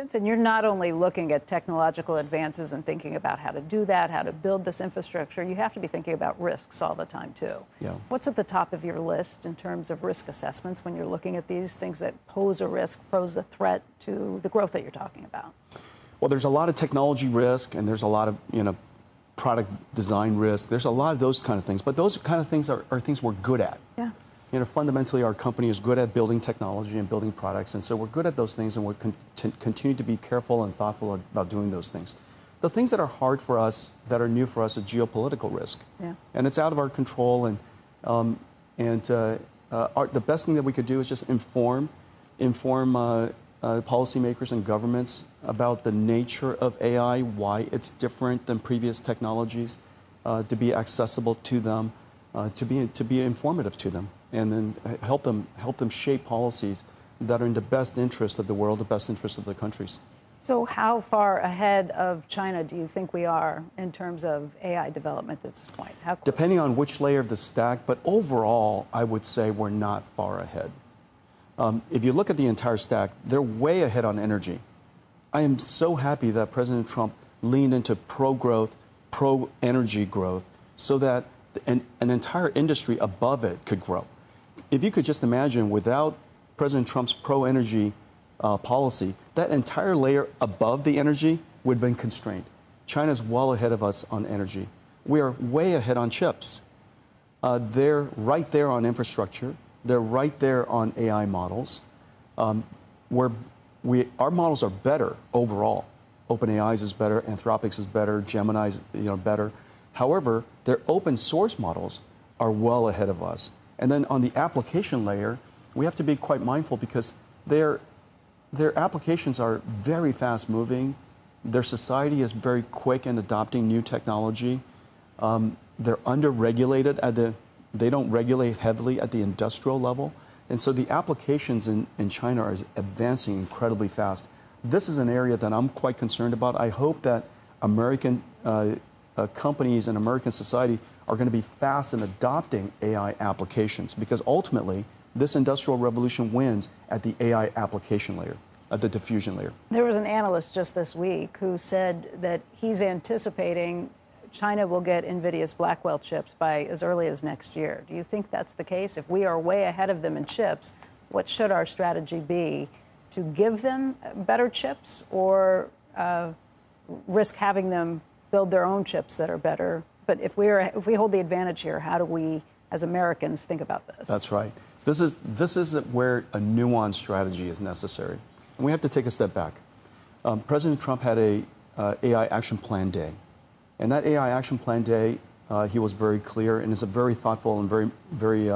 Jensen, you're not only looking at technological advances and thinking about how to do that, how to build this infrastructure, you have to be thinking about risks all the time, too. Yeah. What's at the top of your list in terms of risk assessments when you're looking at these things that pose a risk, pose a threat to the growth that you're talking about? Well, there's a lot of technology risk, and there's a lot of, product design risk. There's a lot of those kind of things. But those kind of things are things we're good at. Yeah. Fundamentally, our company is good at building technology and building products, and so we're good at those things, and we're continue to be careful and thoughtful about doing those things. The things that are hard for us, that are new for us, are geopolitical risk, and it's out of our control. And the best thing that we could do is just inform policymakers and governments about the nature of AI, why it's different than previous technologies, to be accessible to them, to be informative to them, and then help them shape policies that are in the best interest of the world, the best interest of the countries. So how far ahead of China do you think we are in terms of AI development at this point? How close? Depending on which layer of the stack, but overall, I would say we're not far ahead. If you look at the entire stack, they're way ahead on energy. I am so happy that President Trump leaned into pro-growth, pro-energy growth, so that an entire industry above it could grow. If you could just imagine, without President Trump's pro-energy policy, that entire layer above the energy would have been constrained. China's well ahead of us on energy. We are way ahead on chips. They're right there on infrastructure. They're right there on AI models. Our models are better overall. OpenAI's is better, Anthropic's is better, Gemini's better. However, their open source models are well ahead of us. And then on the application layer, we have to be quite mindful because their applications are very fast moving. Their society is very quick in adopting new technology. They're under-regulated they don't regulate heavily at the industrial level. And so the applications in China are advancing incredibly fast. This is an area that I'm quite concerned about. I hope that American companies and American society are going to be fast in adopting AI applications, because ultimately this industrial revolution wins at the AI application layer, at the diffusion layer. There was an analyst just this week who said that he's anticipating China will get Nvidia's Blackwell chips by as early as next year. Do you think that's the case? If we are way ahead of them in chips, what should our strategy be? To give them better chips, or risk having them build their own chips that are better? But if we hold the advantage here, how do we, as Americans, think about this? That's right. This is where a nuanced strategy is necessary. And we have to take a step back. President Trump had a AI Action Plan Day. And that AI Action Plan Day, he was very clear, and is a very thoughtful and very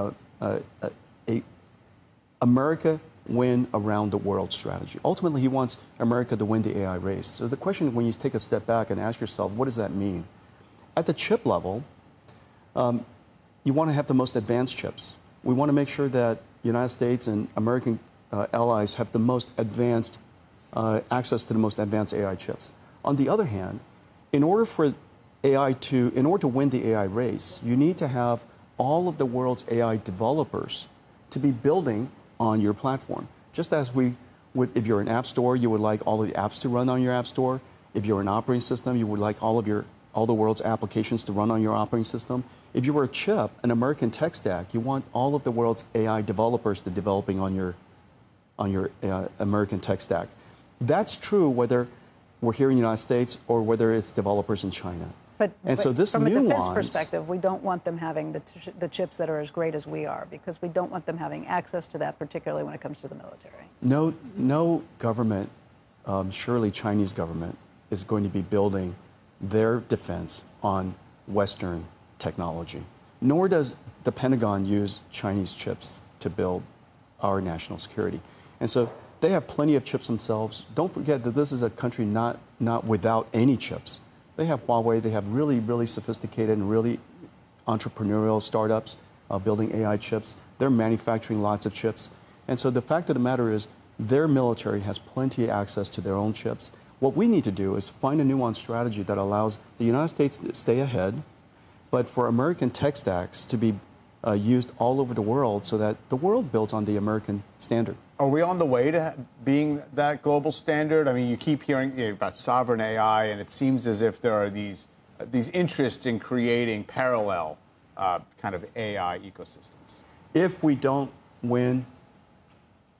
America win around the world strategy. Ultimately, he wants America to win the AI race. So the question, when you take a step back and ask yourself, what does that mean? At the chip level, you want to have the most advanced chips. We want to make sure that the United States and American allies have the most advanced access to the most advanced AI chips. On the other hand, in order to win the AI race, you need to have all of the world's AI developers to be building on your platform. Just as we would, if you're an app store, you would like all of the apps to run on your app store. If you're an operating system, you would like all the world's applications to run on your operating system. If you were a chip, an American tech stack, you want all of the world's AI developers to developing on your American tech stack. That's true whether we're here in the United States or whether it's developers in China. But so this from a defense perspective, we don't want them having the chips that are as great as we are, because we don't want them having access to that, particularly when it comes to the military. No government, surely Chinese government, is going to be building their defense on Western technology. Nor does the Pentagon use Chinese chips to build our national security. And so they have plenty of chips themselves. Don't forget that this is a country not without any chips. They have Huawei. They have really, really sophisticated and really entrepreneurial startups building AI chips. They're manufacturing lots of chips. And so the fact of the matter is their military has plenty of access to their own chips. What we need to do is find a nuanced strategy that allows the United States to stay ahead, but for American tech stacks to be used all over the world so that the world builds on the American standard. Are we on the way to being that global standard? I mean, you keep hearing about sovereign AI, and it seems as if there are these interests in creating parallel kind of AI ecosystems. If we don't win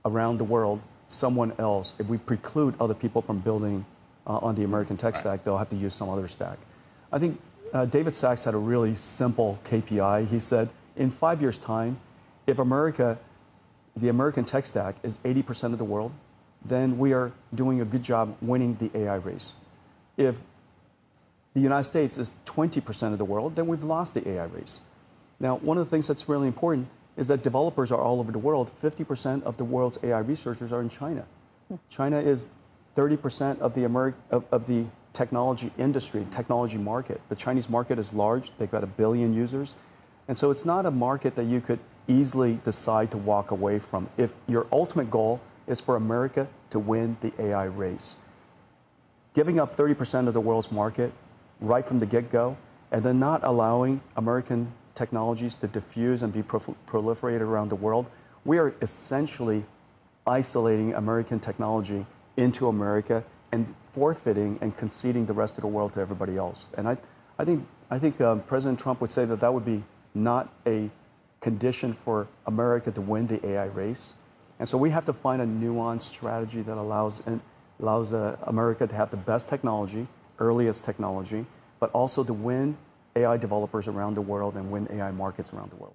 around the world, someone else, if we preclude other people from building on the American tech stack, they'll have to use some other stack. I think David Sachs had a really simple KPI. He said, in 5 years' time, if the American tech stack is 80% of the world, then we are doing a good job winning the AI race. If the United States is 20% of the world, then we've lost the AI race. Now, one of the things that's really important is that developers are all over the world. 50% of the world's AI researchers are in China. China is 30% of the technology industry, technology market. The Chinese market is large. They've got 1 billion users. And so it's not a market that you could easily decide to walk away from if your ultimate goal is for America to win the AI race. Giving up 30% of the world's market right from the get-go, and then not allowing American technologies to diffuse and be proliferated around the world, we are essentially isolating American technology into America and forfeiting and conceding the rest of the world to everybody else. And I think President Trump would say that that would be not a condition for America to win the AI race. And so we have to find a nuanced strategy that allows America to have the best technology, earliest technology, but also to win AI developers around the world and win AI markets around the world.